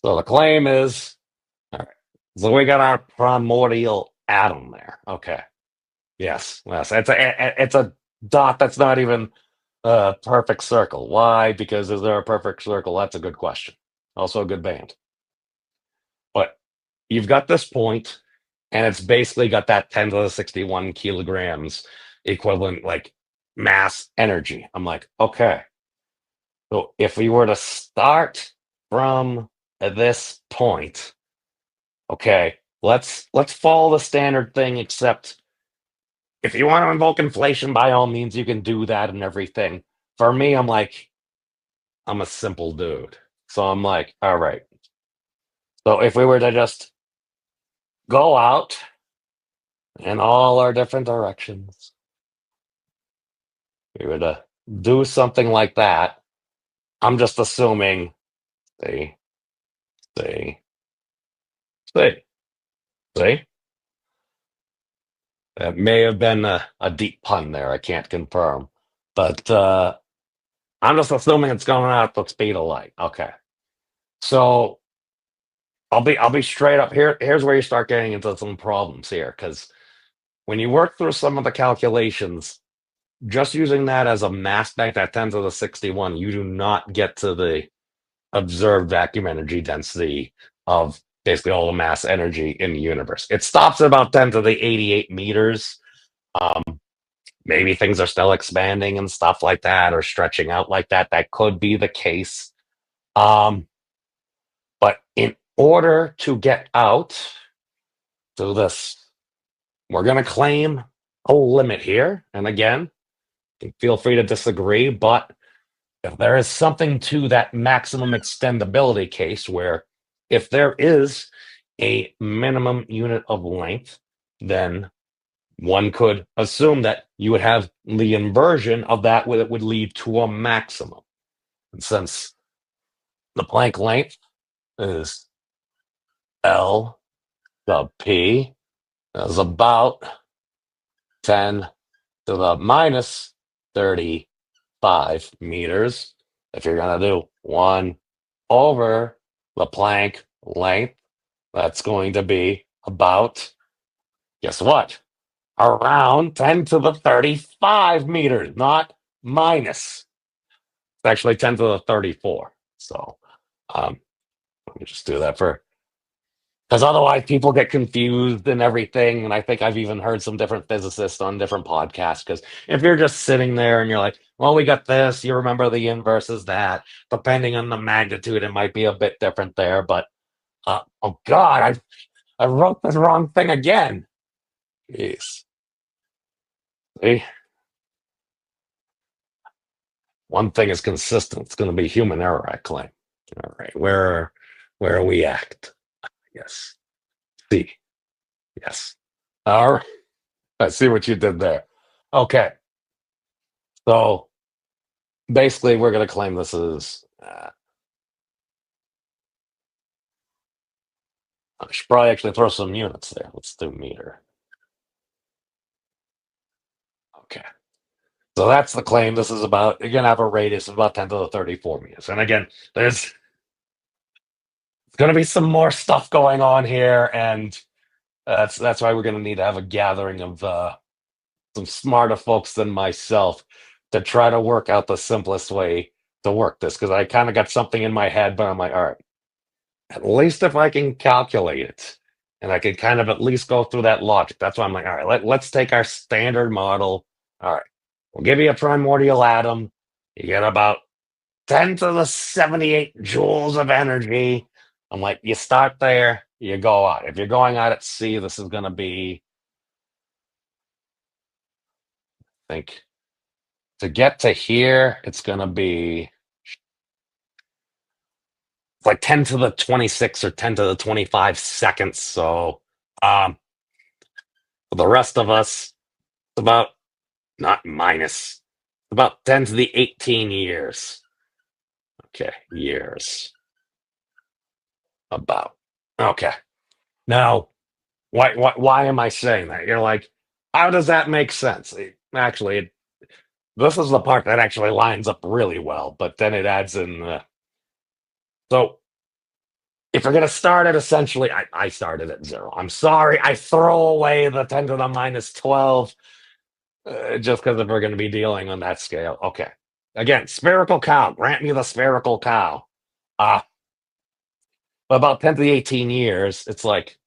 So the claim is, all right. So we got our primordial atom there. Okay. Yes. It's a dot that's not even a perfect circle. Why? Because is there a perfect circle? That's a good question. Also a good band. But you've got this point, and it's basically got that 10 to the 61 kilograms equivalent, like mass energy. I'm like, okay. So if we were to start from this point, okay, let's follow the standard thing, except if you want to invoke inflation, by all means, you can do that and everything. For me, I'm like, I'm a simple dude. So I'm like, all right. So if we were to just go out in all our different directions, we were to do something like that, I'm just assuming, see, see, see, see. That may have been a deep pun there. I can't confirm. But I'm just assuming it's going out at the speed of light. Okay. So I'll be straight up here. Here's where you start getting into some problems here, because when you work through some of the calculations, just using that as a mass bank at 10 to the 61, you do not get to the observed vacuum energy density of basically all the mass energy in the universe. It stops at about 10 to the 88 meters. Um, Maybe things are still expanding and stuff like that, or stretching out like that. That could be the case. Um, but in order to get out to this, we're going to claim a limit here. And again, feel free to disagree, but if there is something to that maximum extendability case where if there is a minimum unit of length, then one could assume that you would have the inversion of that would lead to a maximum. And since the Planck length is L sub P is about 10 to the minus 35 meters, if you're going to do 1 over the Planck length, that's going to be about, guess what? Around 10 to the 35 meters, not minus. It's actually 10 to the 34. So let me just do that for, because otherwise people get confused and everything. And I think I've even heard some different physicists on different podcasts. Because if you're just sitting there and you're like, well, we got this, you remember the inverse is that. Depending on the magnitude, it might be a bit different there. But oh God, I wrote the wrong thing again. Jeez. See? One thing is consistent. It's going to be human error, I claim. All right. Where are we at? Yes. C. Yes. All right. I see what you did there. Okay. So basically, we're going to claim this is. I should probably actually throw some units there. Let's do meter. Okay. So that's the claim. This is about, you're going to have a radius of about 10 to the 34 meters. And again, there's going to be some more stuff going on here. And that's why we're going to need to have a gathering of some smarter folks than myself to try to work out the simplest way to work this. Because I kind of got something in my head, but I'm like, all right, at least if I can calculate it and I can kind of at least go through that logic. That's why I'm like, all right, let's take our standard model. All right, we'll give you a primordial atom. You get about 10 to the 78 joules of energy. I'm like, you start there, you go out. If you're going out at C, this is going to be, I think, to get to here, it's going to be like 10 to the 26 or 10 to the 25 seconds. So for the rest of us, it's about, not minus, about 10 to the 18 years. Okay, years. About. Okay. Now, why am I saying that? You're like, how does that make sense? Actually, this is the part that actually lines up really well, but then it adds in. So if you're going to start at essentially, I started at 0. I'm sorry. I throw away the 10 to the minus 12 just because if we're going to be dealing on that scale. Okay. Again, spherical cow. Grant me the spherical cow. Uh, about 10 to the 18 years, it's like,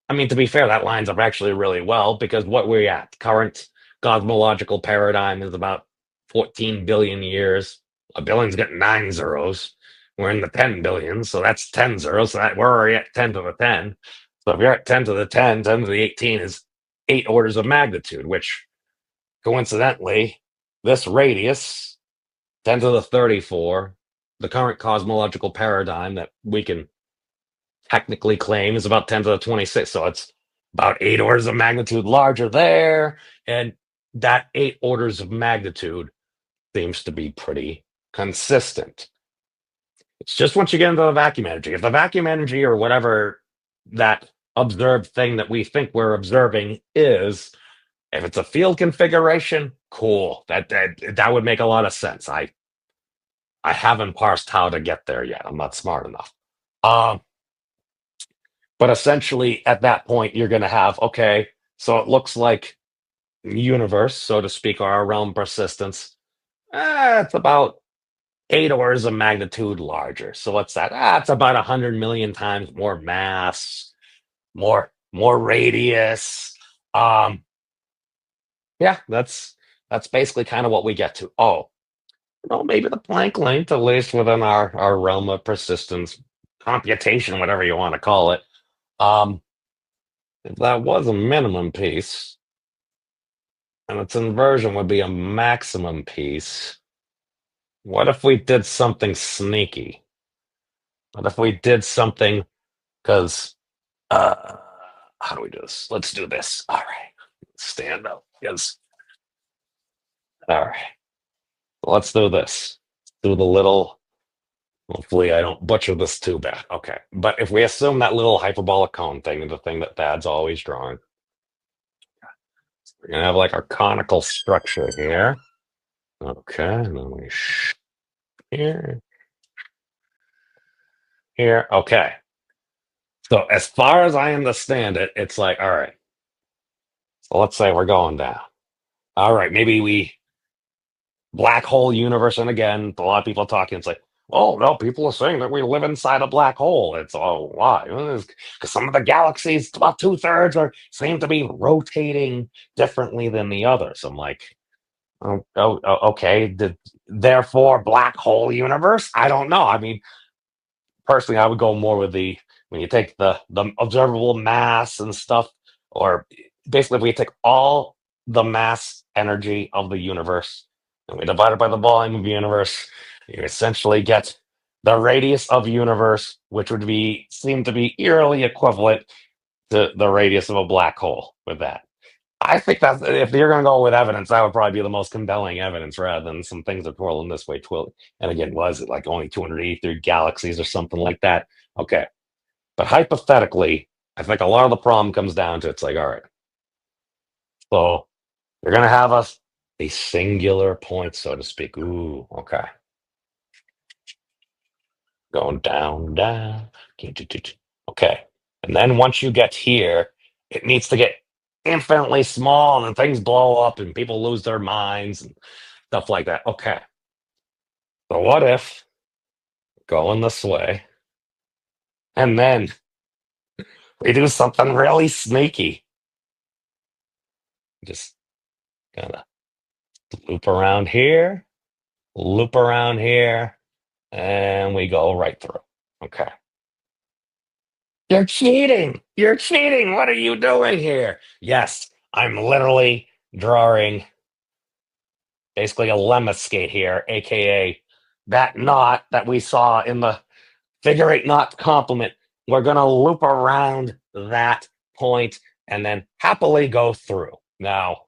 I mean, to be fair, that lines up actually really well because what we're at, current cosmological paradigm is about 14 billion years. A billion's got 9 zeros. We're in the 10 billion, so that's 10 zeros. So we're already at 10 to the 10. So if you're at 10 to the 10, 10 to the 18 is 8 orders of magnitude, which coincidentally, this radius, 10 to the 34, the current cosmological paradigm that we can technically claim is about 10 to the 26. So it's about 8 orders of magnitude larger there. And that 8 orders of magnitude seems to be pretty consistent. It's just once you get into the vacuum energy. If the vacuum energy or whatever that observed thing that we think we're observing is, if it's a field configuration, cool. That would make a lot of sense. I haven't parsed how to get there yet. I'm not smart enough. Um, but essentially, at that point, you're going to have okay. So it looks like universe, so to speak, or our realm persistence. It's about 8 orders of magnitude larger. So what's that? It's about 100 million times more mass, more radius. Um, yeah, that's basically kind of what we get to. Oh, maybe the Planck length, at least within our realm of persistence, computation, whatever you want to call it. Um, if that was a minimum piece, and its inversion would be a maximum piece, what if we did something sneaky? What if we did something because uh how do we do this? Let's do this. All right. Stand up. Yes. All right. Let's do this. Do the little hopefully I don't butcher this too bad. Okay. But if we assume that little hyperbolic cone thing, the thing that Dad's always drawing, we're gonna have like our conical structure here. Okay, and then we here, here. Okay. So as far as I understand it, it's like, all right. So let's say we're going down. All right, maybe we black hole universe, and again, a lot of people talking. It's like, oh no, people are saying that we live inside a black hole. It's oh why? Because some of the galaxies, about 2/3, are seem to be rotating differently than the others. I'm like, okay. Therefore, black hole universe? I don't know. I mean, personally, I would go more with the when you take the observable mass and stuff, or basically if we take all the mass energy of the universe and we divide it by the volume of the universe, you essentially get the radius of universe, which would be seem to be eerily equivalent to the radius of a black hole with that. I think that if you're going to go with evidence, that would probably be the most compelling evidence rather than some things that twirling this way, twirl. And again, was it like only 283 galaxies or something like that? Okay. But hypothetically, I think a lot of the problem comes down to it's like, all right, so you're going to have a singular point, so to speak. Ooh, okay. Going down, down. Okay. And then once you get here, it needs to get infinitely small and things blow up and people lose their minds and stuff like that. Okay. So what if going this way and then we do something really sneaky? Just kind of loop around here, and we go right through. Okay. You're cheating. You're cheating. What are you doing here? Yes, I'm literally drawing basically a lemma skate here, aka that knot that we saw in the figure eight knot complement. We're going to loop around that point and then happily go through. Now,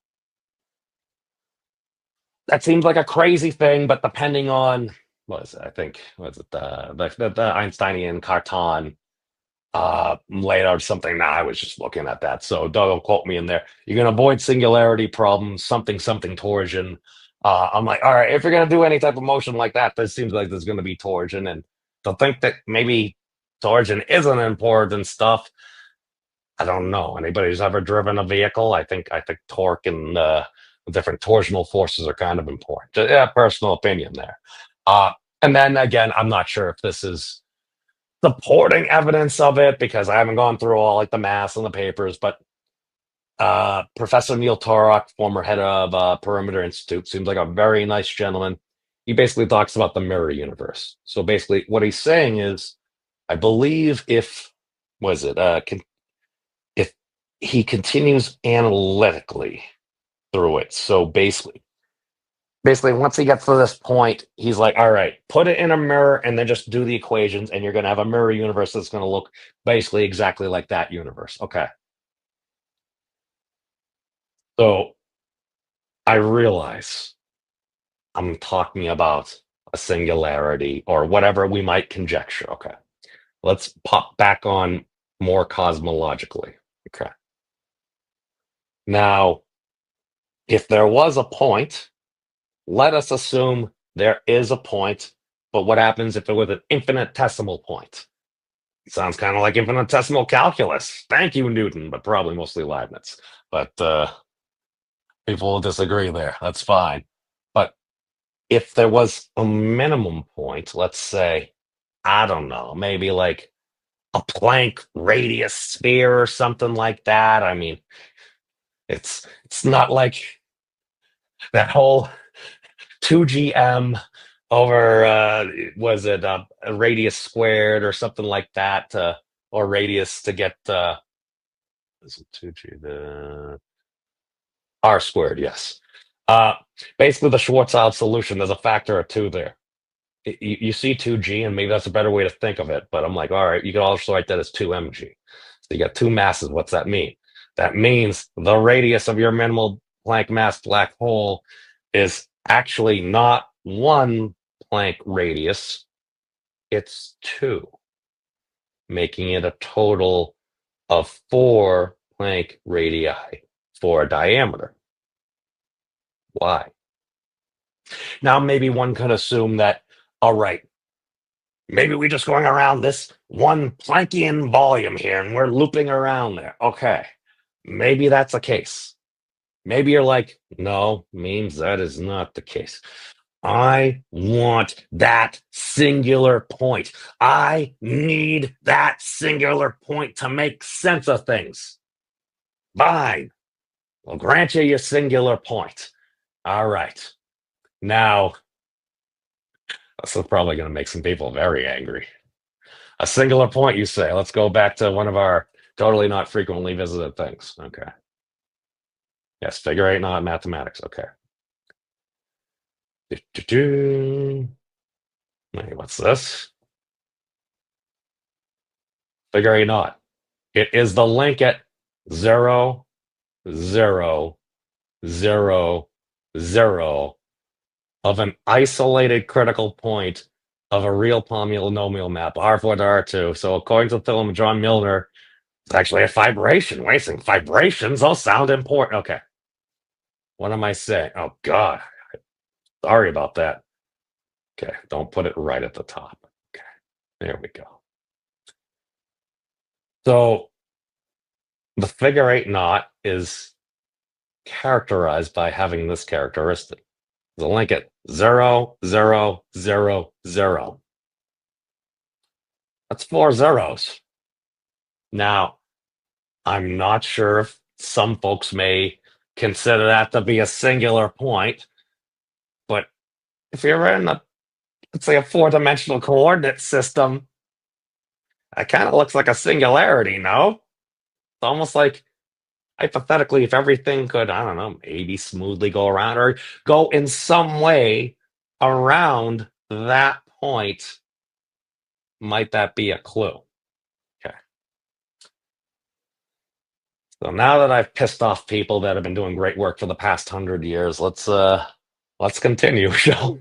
that seems like a crazy thing, but depending on what is it? I think was it the Einsteinian Cartan laid out something. Now I was just looking at that, so don't quote me in there. You can avoid singularity problems, something torsion. I'm like, all right, if you're gonna do any type of motion like that, this seems like there's gonna be torsion, and to think that maybe torsion isn't important stuff. I don't know. Anybody who's ever driven a vehicle, I think torque and different torsional forces are kind of important. Yeah, personal opinion there. And then again, I'm not sure if this is supporting evidence of it because I haven't gone through all like the math and the papers, but Professor Neil Torok, former head of Perimeter Institute, seems like a very nice gentleman. He basically talks about the mirror universe. So basically, what he's saying is, I believe if was it if he continues analytically through it. So basically, once he gets to this point, he's like, all right, put it in a mirror and then just do the equations, and you're going to have a mirror universe that's going to look basically exactly like that universe. Okay. So I realize I'm talking about a singularity or whatever we might conjecture. Okay. Let's pop back on more cosmologically. Okay. Now, if there was a point, let us assume there is a point, but what happens if it was an infinitesimal point? Sounds kind of like infinitesimal calculus. Thank you, Newton, but probably mostly Leibniz. But people will disagree there. That's fine. But if there was a minimum point, let's say, I don't know, maybe like a Planck radius sphere or something like that. I mean, it's not like that whole 2gm over was it a radius squared or something like that, or radius to get is it 2g the r squared, yes. uh Basically the Schwarzschild solution, there's a factor of 2 there. You see 2g, and maybe that's a better way to think of it, but I'm like, all right, you can also write that as 2mg. So you got two masses. What's that mean? That means the radius of your minimal Planck mass black hole is actually not 1 Planck radius, it's 2, making it a total of 4 Planck radii for a diameter. Why? Now, maybe one could assume that, all right, maybe we're just going around this 1 Planckian volume here and we're looping around there. Okay, maybe that's the case. Maybe you're like, no, means that is not the case. I want that singular point. I need that singular point to make sense of things. Fine. I'll grant you your singular point. All right. Now, this is probably going to make some people very angry. A singular point, you say. Let's go back to one of our totally not frequently visited things. Okay. Yes, figure 8, not mathematics. Okay. Wait, what's this? Figure 8 not. It is the link at 0, 0, 0, 0 of an isolated critical point of a real polynomial map, R4 to R2. So according to Philip and John Milner, it's actually a vibration. Wasting vibrations all sound important. Okay. What am I saying? Oh, God. Sorry about that. Okay. Don't put it right at the top. Okay. There we go. So the figure 8 knot is characterized by having this characteristic. The link at 0, 0, 0, 0. That's 4 zeros. Now, I'm not sure if some folks may consider that to be a singular point, but if you're in let's say a 4-dimensional coordinate system, it kind of looks like a singularity, no? It's almost like, hypothetically, if everything could, I don't know, maybe smoothly go around or go in some way around that point, might that be a clue? Okay. So now that I've pissed off people that have been doing great work for the past 100 years, let's continue, shall